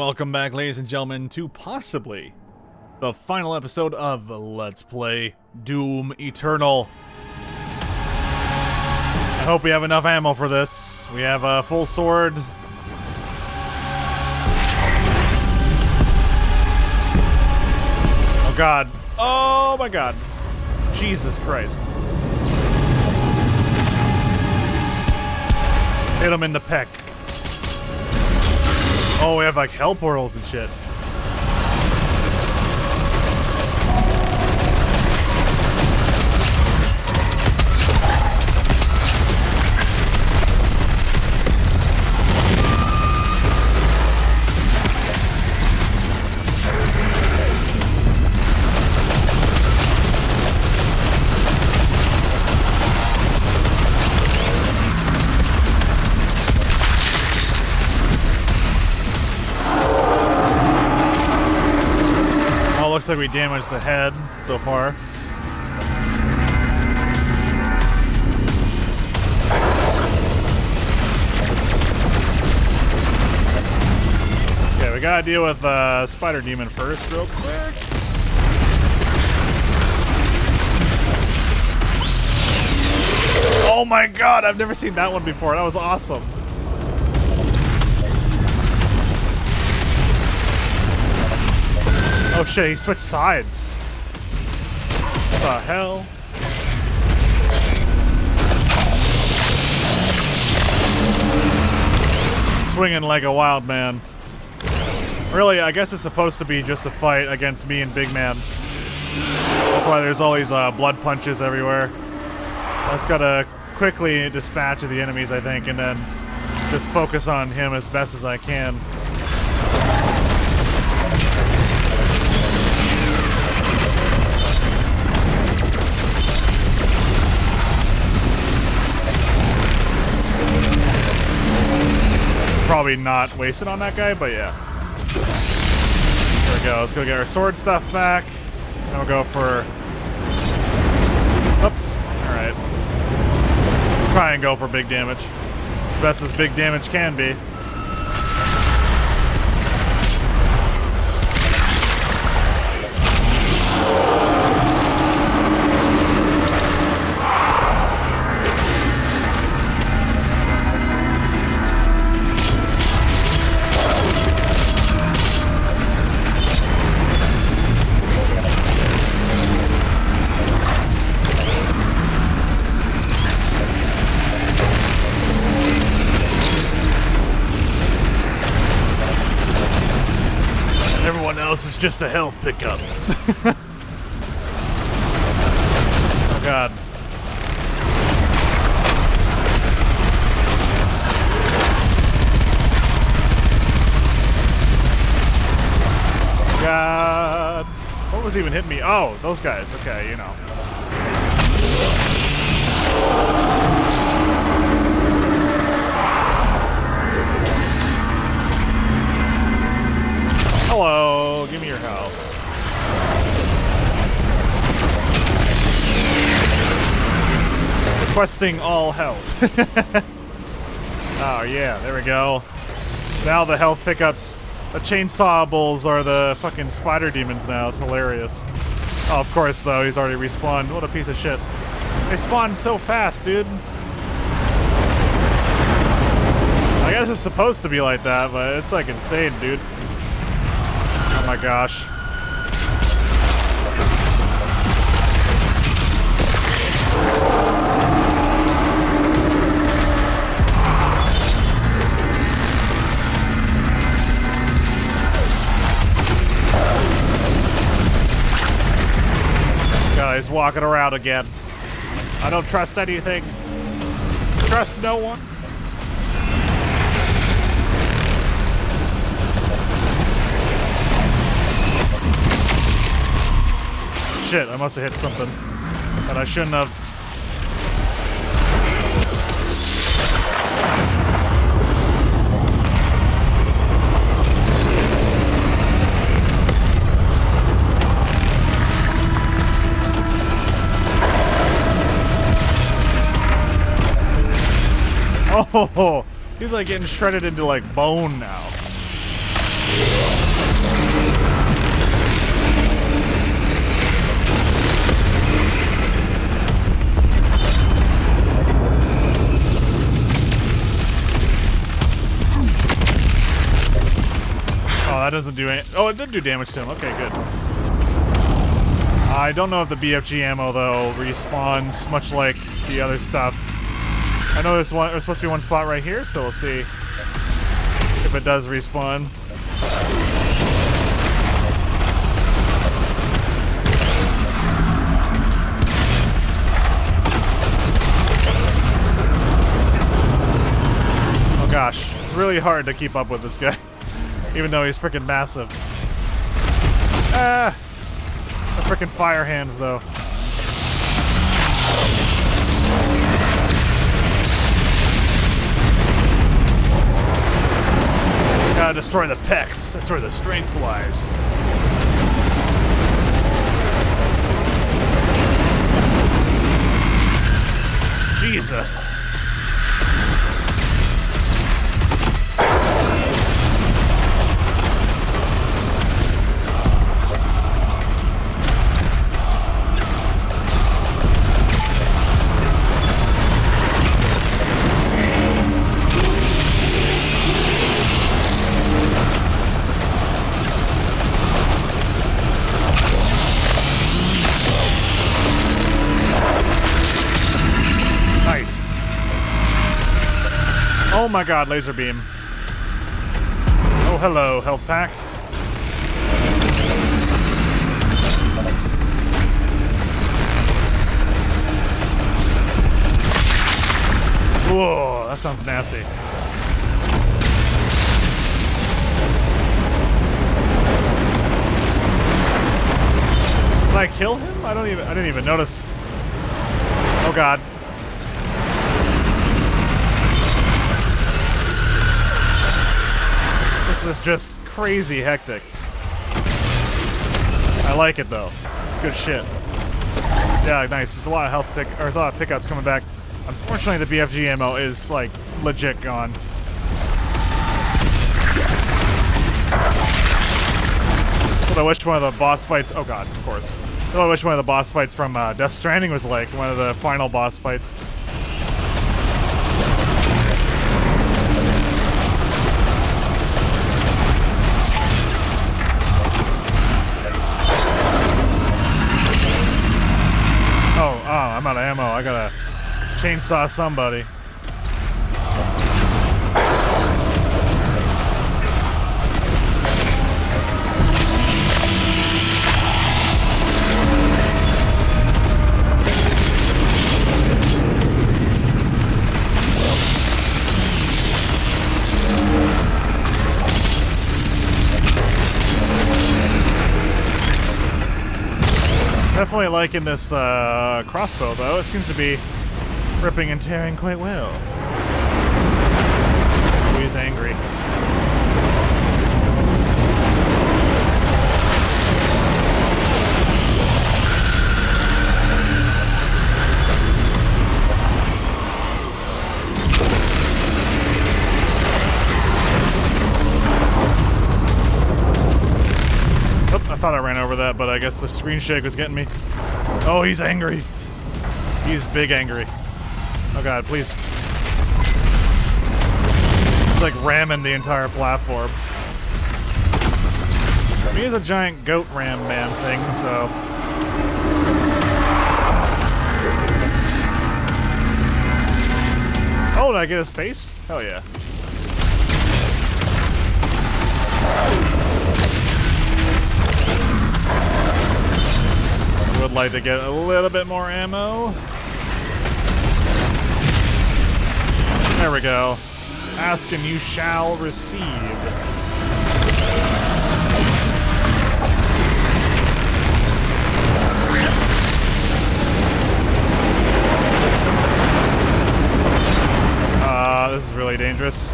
Welcome back, ladies and gentlemen, to possibly the final episode of Let's Play Doom Eternal. I hope we have enough ammo for this. We have a full sword. Oh god. Oh my god. Jesus Christ. Hit him in the peck. Oh, we have like hell portals and shit. Looks like we damaged the head so far. Okay, we gotta deal with Spider Demon first, real quick. Oh my god, I've never seen that one before. That was awesome. Oh shit, he switched sides. What the hell? Swinging like a wild man. Really, I guess it's supposed to be just a fight against me and Big Man. That's why there's all these blood punches everywhere. I just gotta quickly dispatch of the enemies, I think, and then just focus on him as best as I can. Probably not wasted on that guy, but yeah. There we go. Let's go get our sword stuff back. Then we'll go for... Oops. Alright. Try and go for big damage. As best as big damage can be. It's just a health pickup. Oh god. God. What was even hitting me? Oh, those guys. Okay, you know. Hello, give me your health. Requesting all health. Oh yeah, there we go. Now the health pickups, the chainsawbles are the fucking spider demons now. It's hilarious. Oh, of course though, he's already respawned. What a piece of shit. They spawn so fast, dude. I guess it's supposed to be like that, but it's like insane, dude. Oh my gosh. God, he's walking around again. I don't trust anything. Trust no one. Shit, I must have hit something that I shouldn't have. Oh, he's like getting shredded into like bone now. That doesn't do any. Oh, it did do damage to him. Okay, good. I don't know if the BFG ammo though respawns much like the other stuff. I know there's supposed to be one spot right here, so we'll see if it does respawn. Oh gosh, it's really hard to keep up with this guy. Even though he's freaking massive. Ah! The freaking fire hands, though. Gotta destroy the pecs. That's where the strength lies. Jesus. Oh my god, laser beam. Oh, hello, health pack. Whoa, that sounds nasty. Did I kill him? I didn't even notice. Oh god. This is just crazy hectic. I like it though. It's good shit. Yeah, nice. There's a lot of there's a lot of pickups coming back. Unfortunately, the BFG ammo is like legit gone. What I wish one of the boss fights. Oh god, of course. What I wish one of the boss fights from Death Stranding was like one of the final boss fights. I'm out of ammo. I gotta chainsaw somebody. Definitely liking this crossbow, though. It seems to be ripping and tearing quite well. Oh, he's angry. I thought I ran over that, but I guess the screen shake was getting me. Oh, he's angry. He's big angry. Oh god, please. He's like ramming the entire platform. He is a giant goat ram man thing, so... Oh, did I get his face? Hell yeah. Would like to get a little bit more ammo. There we go. Ask and you shall receive. This is really dangerous.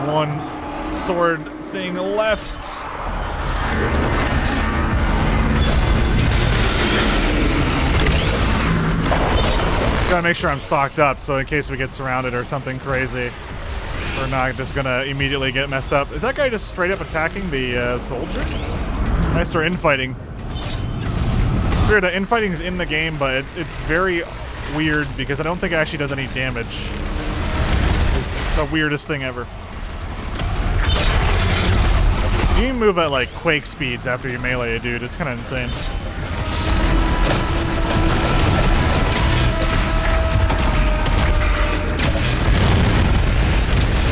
One sword thing left. trying to make sure I'm stocked up, so in case we get surrounded or something crazy, we're not just gonna immediately get messed up. Is that guy just straight up attacking the soldier? Nice for infighting. It's weird, infighting's in the game, but it's very weird because I don't think it actually does any damage. It's the weirdest thing ever. You can move at like Quake speeds after you melee a dude. It's kind of insane.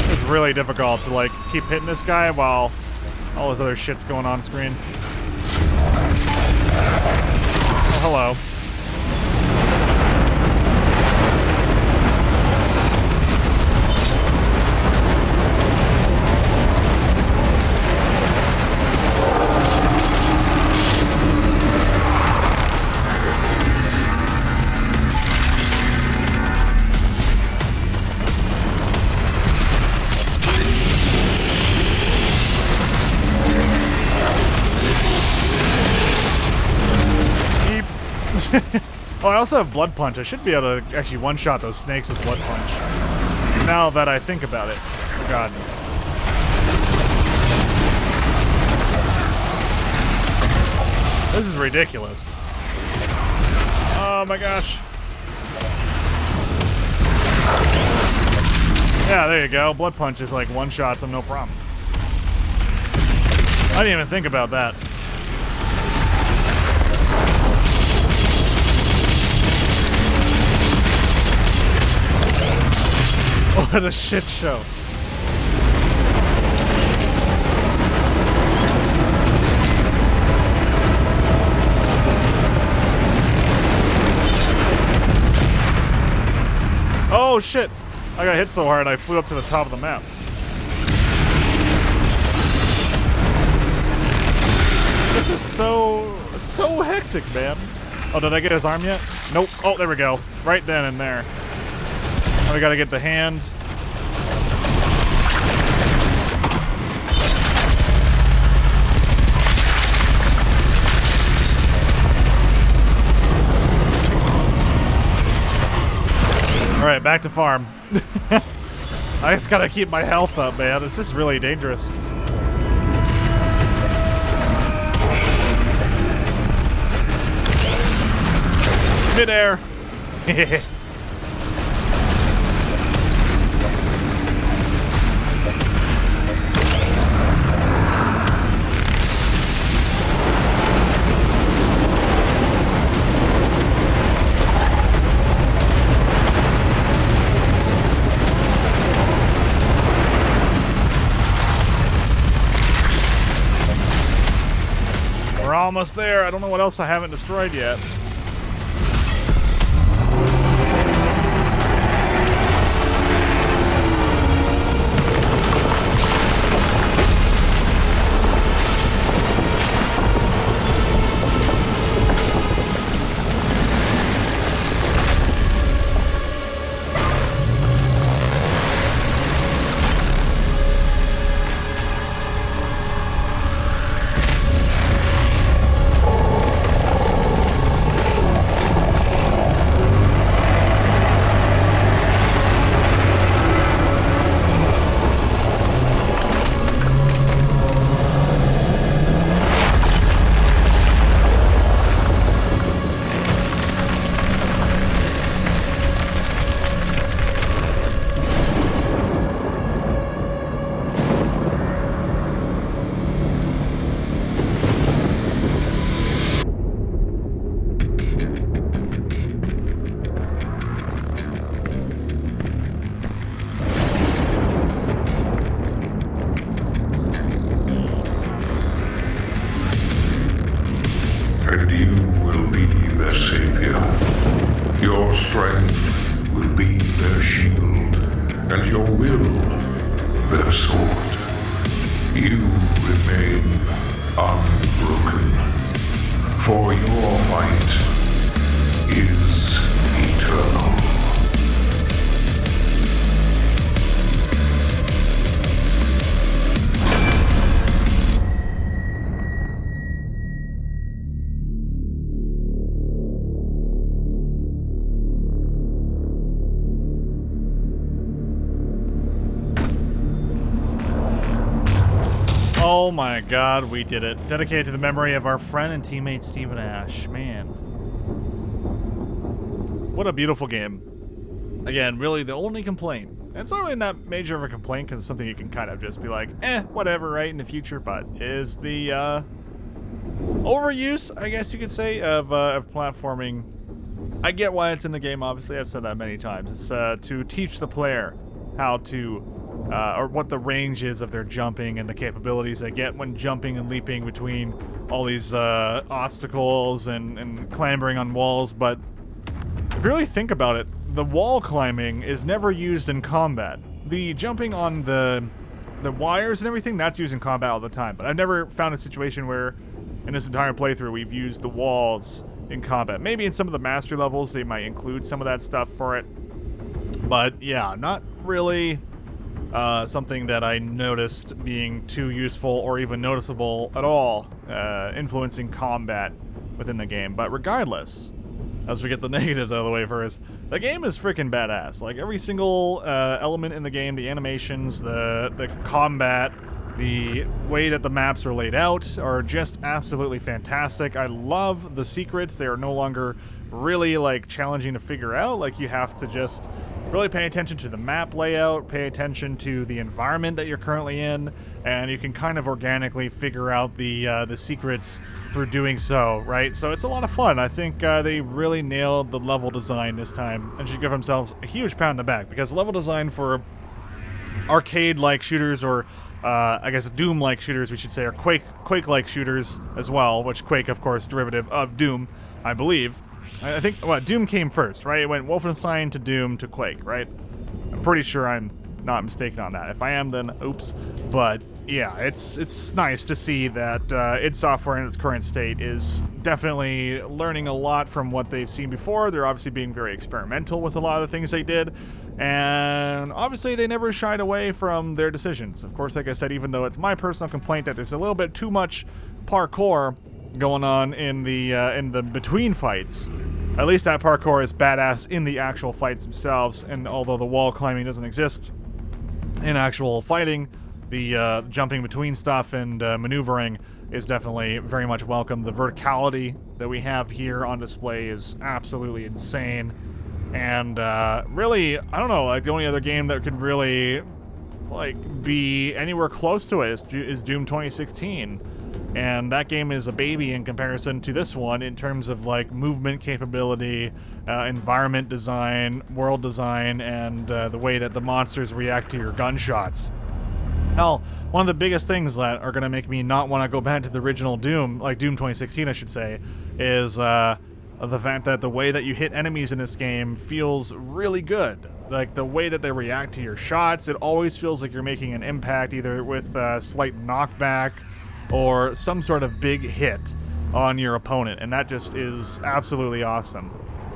It's really difficult to like keep hitting this guy while all this other shit's going on screen. Oh, hello. Oh, I also have Blood Punch. I should be able to actually one-shot those snakes with Blood Punch. Now that I think about it. Oh, God. This is ridiculous. Oh, my gosh. Yeah, there you go. Blood Punch is like one-shots them, no problem. I didn't even think about that. What a shit show. Oh shit! I got hit so hard I flew up to the top of the map. This is so hectic, man. Oh, did I get his arm yet? Nope. Oh, there we go. Right then and there. I gotta get the hand. Alright, back to farm. I just gotta keep my health up, man. This is really dangerous. Mid-air. We're almost there. I don't know what else I haven't destroyed yet. Oh my god, we did it. Dedicated to the memory of our friend and teammate Stephen Ash. Man. What a beautiful game. Again, really the only complaint, and it's not really that major of a complaint because it's something you can kind of just be like, whatever, right, in the future, but is the overuse, I guess you could say, of platforming. I get why it's in the game, obviously. I've said that many times. It's to teach the player how to, or what the range is of their jumping and the capabilities they get when jumping and leaping between all these obstacles and clambering on walls. But if you really think about it, the wall climbing is never used in combat. The jumping on the wires and everything, that's used in combat all the time. But I've never found a situation where, in this entire playthrough, we've used the walls in combat. Maybe in some of the master levels, they might include some of that stuff for it. But yeah, not really something that I noticed being too useful or even noticeable at all, influencing combat within the game. But regardless, as we get the negatives out of the way first, the game is freaking badass. Like, every single element in the game, the animations, the combat, the way that the maps are laid out are just absolutely fantastic. I love the secrets. They are no longer really, like, challenging to figure out. Like, you have to just really pay attention to the map layout, pay attention to the environment that you're currently in, and you can kind of organically figure out the secrets through doing so, right? So it's a lot of fun. I think they really nailed the level design this time and should give themselves a huge pat on the back, because level design for arcade-like shooters, or I guess Doom-like shooters, we should say, or Quake-like shooters as well, which Quake, of course, derivative of Doom, I believe. I think, Doom came first, right? It went Wolfenstein to Doom to Quake, right? I'm pretty sure I'm not mistaken on that. If I am, then oops. But yeah, it's nice to see that id Software in its current state is definitely learning a lot from what they've seen before. They're obviously being very experimental with a lot of the things they did, and obviously they never shied away from their decisions. Of course, like I said, even though it's my personal complaint that there's a little bit too much parkour going on in the between fights, at least that parkour is badass in the actual fights themselves. And although the wall climbing doesn't exist in actual fighting, the jumping between stuff and maneuvering is definitely very much welcome. The verticality that we have here on display is absolutely insane. And really, I don't know, like, the only other game that could really, like, be anywhere close to it is Doom 2016. And that game is a baby in comparison to this one in terms of, like, movement capability, environment design, world design, and the way that the monsters react to your gunshots. Hell, one of the biggest things that are going to make me not want to go back to the original Doom, like Doom 2016, I should say, is the fact that the way that you hit enemies in this game feels really good. Like, the way that they react to your shots, it always feels like you're making an impact, either with slight knockback or some sort of big hit on your opponent, and that just is absolutely awesome.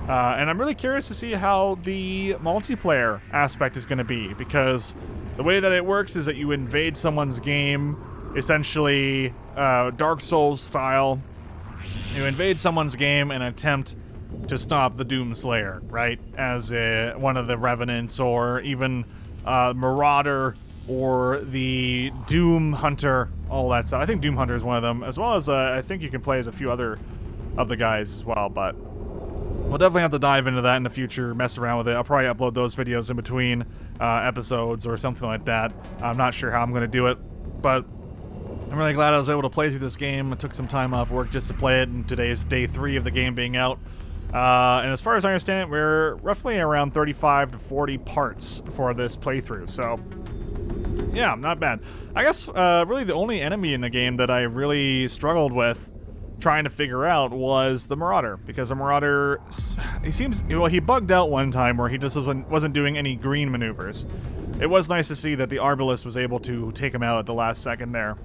And I'm really curious to see how the multiplayer aspect is going to be, because the way that it works is that you invade someone's game, essentially Dark Souls style. You invade someone's game and attempt to stop the Doom Slayer, right? As one of the Revenants, or even Marauder, or the Doom Hunter, all that stuff. I think Doom Hunter is one of them, as well as I think you can play as a few other of the guys as well, but we'll definitely have to dive into that in the future, mess around with it. I'll probably upload those videos in between episodes or something like that. I'm not sure how I'm going to do it, but I'm really glad I was able to play through this game. I took some time off work just to play it, and today's day 3 of the game being out. And as far as I understand it, we're roughly around 35 to 40 parts for this playthrough, so yeah, not bad. I guess really the only enemy in the game that I really struggled with trying to figure out was the Marauder, because the Marauder, he bugged out one time where he just wasn't doing any green maneuvers. It was nice to see that the Arbalest was able to take him out at the last second there.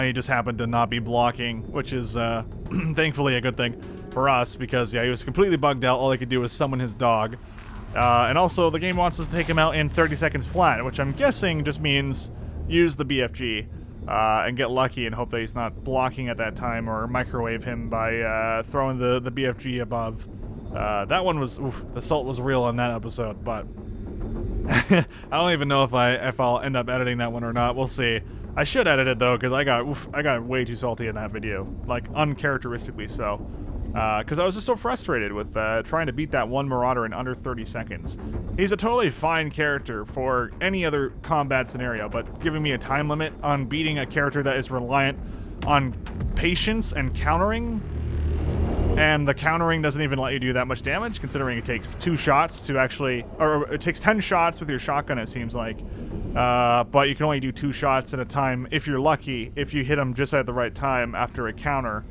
He just happened to not be blocking, which is thankfully a good thing for us, because yeah, he was completely bugged out. All he could do was summon his dog. And also, the game wants us to take him out in 30 seconds flat, which I'm guessing just means use the BFG and get lucky and hope that he's not blocking at that time, or microwave him by throwing the BFG above. That one was, the salt was real on that episode, but I don't even know if I'll end up editing that one or not. We'll see. I should edit it though, because I got way too salty in that video, like uncharacteristically so. Because I was just so frustrated with trying to beat that one Marauder in under 30 seconds. He's a totally fine character for any other combat scenario, but giving me a time limit on beating a character that is reliant on patience and countering, and the countering doesn't even let you do that much damage, considering it takes 2 shots to actually, or it takes 10 shots with your shotgun, it seems like. But you can only do 2 shots at a time if you're lucky, if you hit him just at the right time after a counter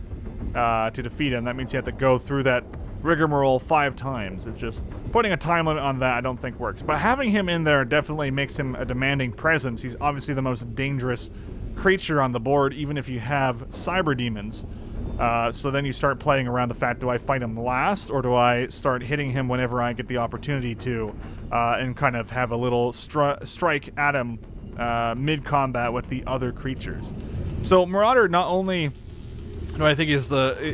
to defeat him. That means you have to go through that rigmarole 5 times. It's just putting a time limit on that I don't think works. But having him in there definitely makes him a demanding presence. He's obviously the most dangerous creature on the board, even if you have cyber demons. So then you start playing around the fact, do I fight him last, or do I start hitting him whenever I get the opportunity to, and kind of have a little strike at him mid-combat with the other creatures. So Marauder, not only do I think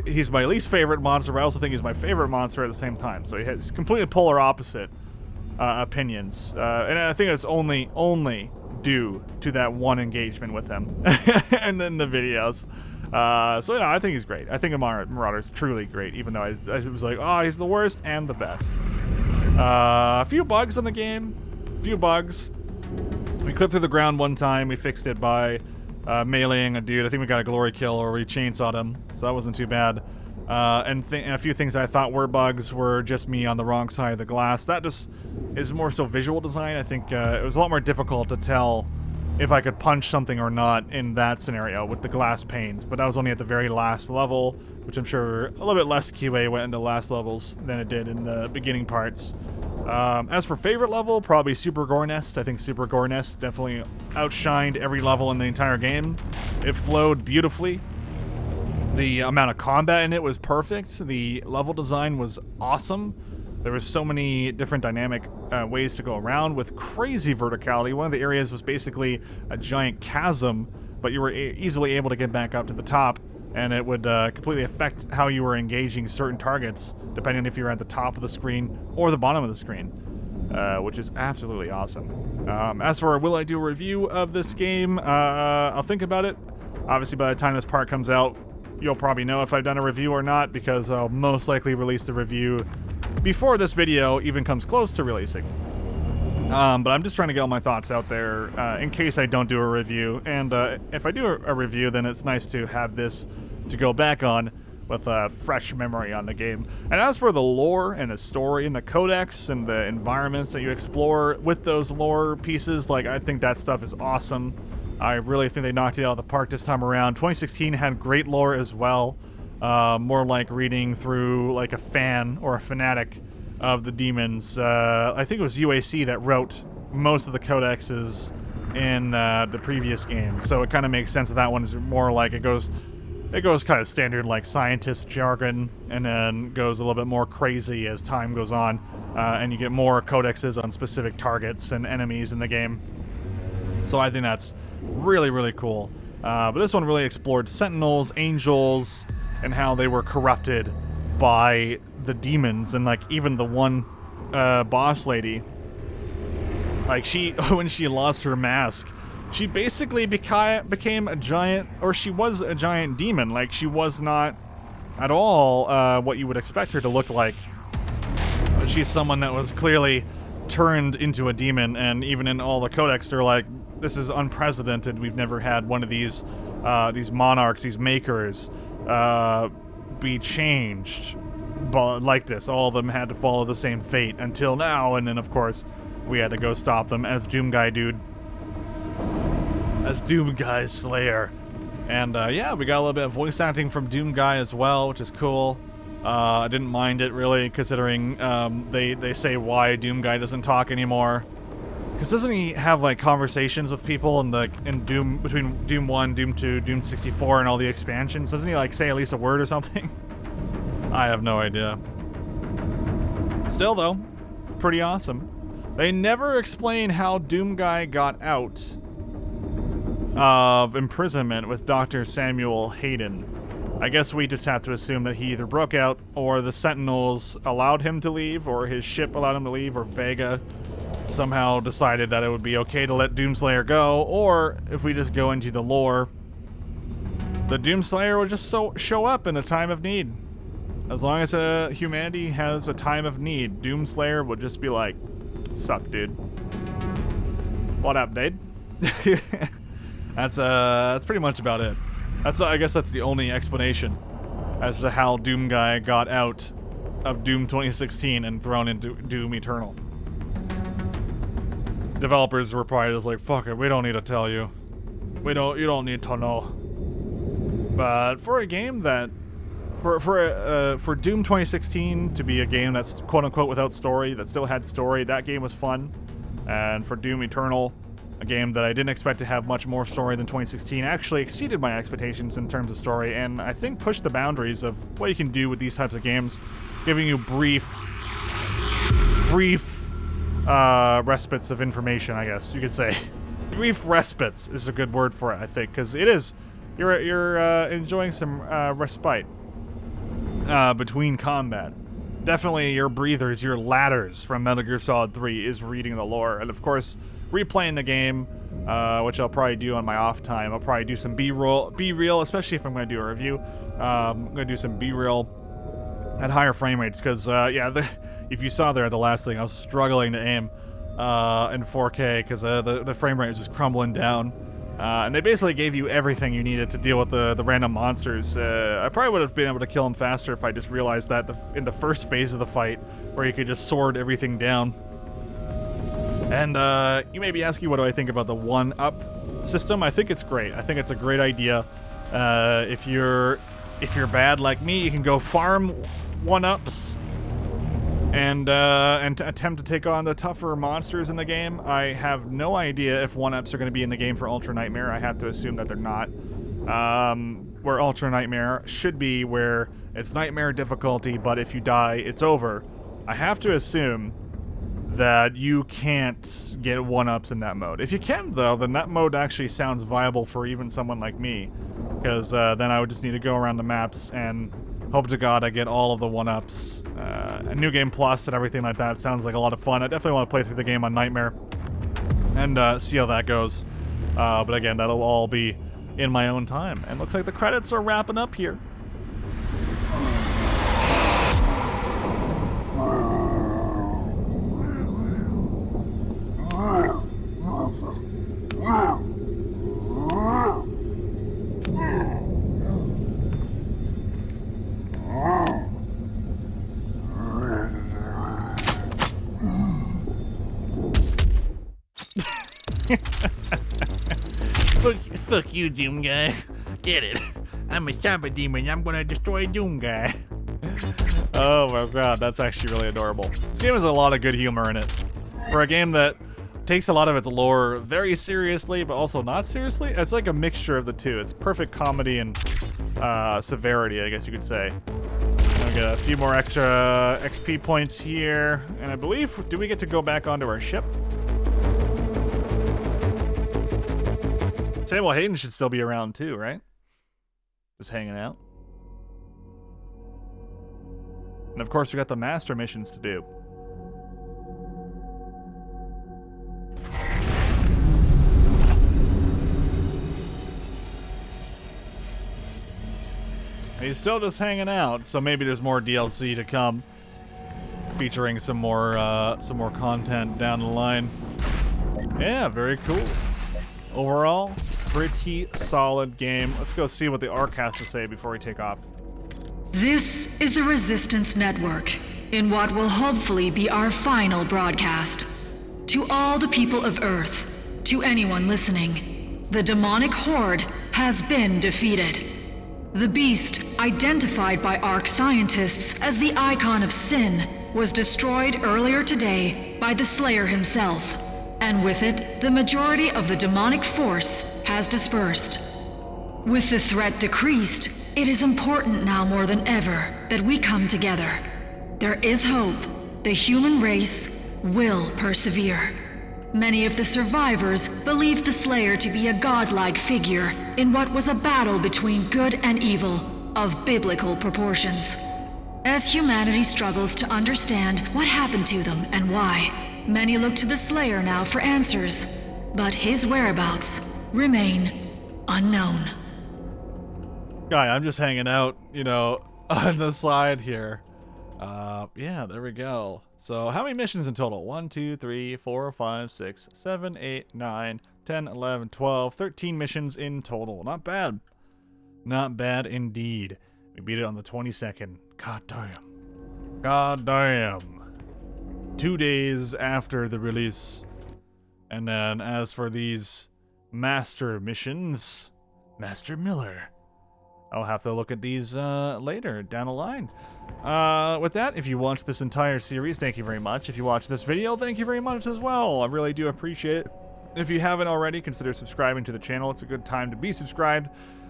he's my least favorite monster, but I also think he's my favorite monster at the same time. So he has completely polar opposite opinions, and I think it's only due to that one engagement with him and then the videos. So yeah, I think he's great. I think Marauder's truly great, even though I was like, oh, he's the worst and the best. A few bugs in the game. We clipped through the ground one time. We fixed it by meleeing a dude. I think we got a glory kill, or we chainsawed him, so that wasn't too bad. And a few things I thought were bugs were just me on the wrong side of the glass. That just is more so visual design. I think it was a lot more difficult to tell if I could punch something or not in that scenario with the glass panes, but that was only at the very last level, which I'm sure a little bit less QA went into last levels than it did in the beginning parts. As for favorite level, probably Super Gore Nest. I think Super Gore Nest definitely outshined every level in the entire game. It flowed beautifully. The amount of combat in it was perfect. The level design was awesome. There was so many different dynamic ways to go around with crazy verticality. One of the areas was basically a giant chasm, but you were easily able to get back up to the top, and it would completely affect how you were engaging certain targets, depending on if you were at the top of the screen or the bottom of the screen, which is absolutely awesome. As for will I do a review of this game, I'll think about it. Obviously, by the time this part comes out, you'll probably know if I've done a review or not, because I'll most likely release the review before this video even comes close to releasing. But I'm just trying to get all my thoughts out there in case I don't do a review. And if I do a review, then it's nice to have this to go back on with a fresh memory on the game. And as for the lore and the story and the codex and the environments that you explore with those lore pieces, like, I think that stuff is awesome. I really think they knocked it out of the park this time around. 2016 had great lore as well. More like reading through like a fan or a fanatic of the demons. I think it was UAC that wrote most of the codexes in the previous game, so it kind of makes sense that one is more like it goes kind of standard like scientist jargon, and then goes a little bit more crazy as time goes on, and you get more codexes on specific targets and enemies in the game. So I think that's really, really cool. But this one really explored sentinels, angels, and how they were corrupted by the demons, and like even the one boss lady, like when she lost her mask, she basically became a giant, or she was a giant demon. Like, she was not at all what you would expect her to look like. But she's someone that was clearly turned into a demon, and even in all the codex they're like, this is unprecedented. We've never had one of these monarchs, these makers, be changed but like this. All of them had to follow the same fate until now, and then of course we had to go stop them as Doom Guy Dude, as Doom Guy's Slayer. And yeah, we got a little bit of voice acting from Doom Guy as well, which is cool. I didn't mind it really, considering they say why Doom Guy doesn't talk anymore. Because doesn't he have like conversations with people in Doom, between Doom 1, Doom 2, Doom 64, and all the expansions? Doesn't he like say at least a word or something? I have no idea. Still though, pretty awesome. They never explain how Doom Guy got out of imprisonment with Dr. Samuel Hayden. I guess we just have to assume that he either broke out, or the Sentinels allowed him to leave, or his ship allowed him to leave, or Vega somehow decided that it would be okay to let Doomslayer go, or if we just go into the lore, the Doomslayer will just show up in a time of need. As long as humanity has a time of need, Doomslayer will just be like, "Sup, dude? What up, dude?" That's pretty much about it. I guess that's the only explanation as to how Doom Guy got out of Doom 2016 and thrown into Doom Eternal. Developers were probably just like, "Fuck it, we don't need to tell you. You don't need to know." But for a game that, for Doom 2016 to be a game that's quote unquote without story, that still had story, that game was fun. And for Doom Eternal, a game that I didn't expect to have much more story than 2016, actually exceeded my expectations in terms of story, and I think pushed the boundaries of what you can do with these types of games, giving you brief respites of information, I guess you could say. Brief respites is a good word for it, I think, because it is. You're enjoying some respite between combat. Definitely your breathers, your ladders from Metal Gear Solid 3 is reading the lore, and of course, replaying the game, which I'll probably do on my off time. I'll probably do some B-reel, especially if I'm going to do a review. I'm going to do some B-reel at higher frame rates, because, if you saw there at the last thing, I was struggling to aim in 4K, because the frame rate was just crumbling down. And they basically gave you everything you needed to deal with the random monsters. I probably would have been able to kill them faster if I just realized that in the first phase of the fight, where you could just sword everything down. And you may be asking, what do I think about the 1-up system? I think it's great. I think it's a great idea. If you're bad like me, you can go farm 1-ups and attempt to take on the tougher monsters in the game. I have no idea if 1-ups are going to be in the game for Ultra Nightmare. I have to assume that they're not. Where Ultra Nightmare should be, where it's Nightmare difficulty, but if you die, it's over. I have to assume that you can't get 1-ups in that mode. If you can, though, then that mode actually sounds viable for even someone like me, because then I would just need to go around the maps and hope to God I get all of the 1-ups. A New Game Plus and everything like that sounds like a lot of fun. I definitely want to play through the game on Nightmare and see how that goes. But again, that'll all be in my own time. And looks like the credits are wrapping up here. Fuck you, Doom Guy. Get it? I'm a cyber demon. I'm gonna destroy Doom Guy. Oh my god, that's actually really adorable. This game has a lot of good humor in it. For a game that takes a lot of its lore very seriously, but also not seriously, it's like a mixture of the two. It's perfect comedy and severity, I guess you could say. I get a few more extra XP points here, and I believe, do we get to go back onto our ship? Samuel Hayden should still be around too, right? Just hanging out. And of course we got the master missions to do. He's still just hanging out, so maybe there's more DLC to come, featuring some more content down the line. Yeah, very cool. Overall, pretty solid game. Let's go see what the ARC has to say before we take off. This is the Resistance Network, in what will hopefully be our final broadcast. To all the people of Earth, to anyone listening, the demonic horde has been defeated. The beast, identified by ARC scientists as the icon of sin, was destroyed earlier today by the Slayer himself. And with it, the majority of the demonic force has dispersed. With the threat decreased, it is important now more than ever that we come together. There is hope. The human race will persevere. Many of the survivors believe the Slayer to be a godlike figure in what was a battle between good and evil of biblical proportions. As humanity struggles to understand what happened to them and why, many look to the Slayer now for answers, but his whereabouts remain unknown. Guy, I'm just hanging out, you know, on the side here. Yeah, there we go. So how many missions in total? 1, 2, 3, 4, 5, 6, 7, 8, 9, 10, 11, 12, 13 missions in total. Not bad. Not bad indeed. We beat it on the 22nd. God damn. God damn. 2 days after the release. And then as for these master missions, Master Miller, I'll have to look at these later down the line. With that, if you watched this entire series, thank you very much. If you watched this video, thank you very much as well. I really do appreciate it. If you haven't already, consider subscribing to the channel. It's a good time to be subscribed,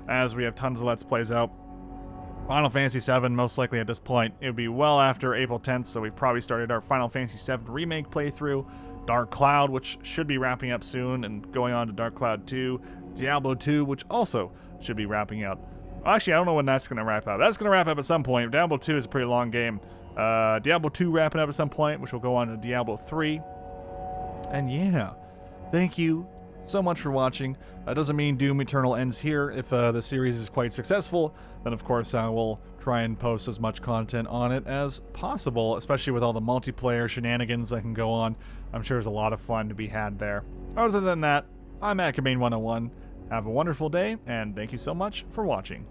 as we have tons of Let's Plays out. Final Fantasy VII, most likely at this point, it would be well after April 10th, so we've probably started our Final Fantasy VII Remake playthrough. Dark Cloud, which should be wrapping up soon, and going on to Dark Cloud 2. Diablo 2, which also should be wrapping up. Actually, I don't know when that's going to wrap up. That's going to wrap up at some point. Diablo 2 is a pretty long game. Diablo 2 wrapping up at some point, which will go on to Diablo 3. And yeah, thank you so much for watching. That doesn't mean Doom Eternal ends here. If the series is quite successful, then of course I will try and post as much content on it as possible, especially with all the multiplayer shenanigans that can go on. I'm sure there's a lot of fun to be had there. Other than that, I'm Ackerman101. Have a wonderful day, and thank you so much for watching.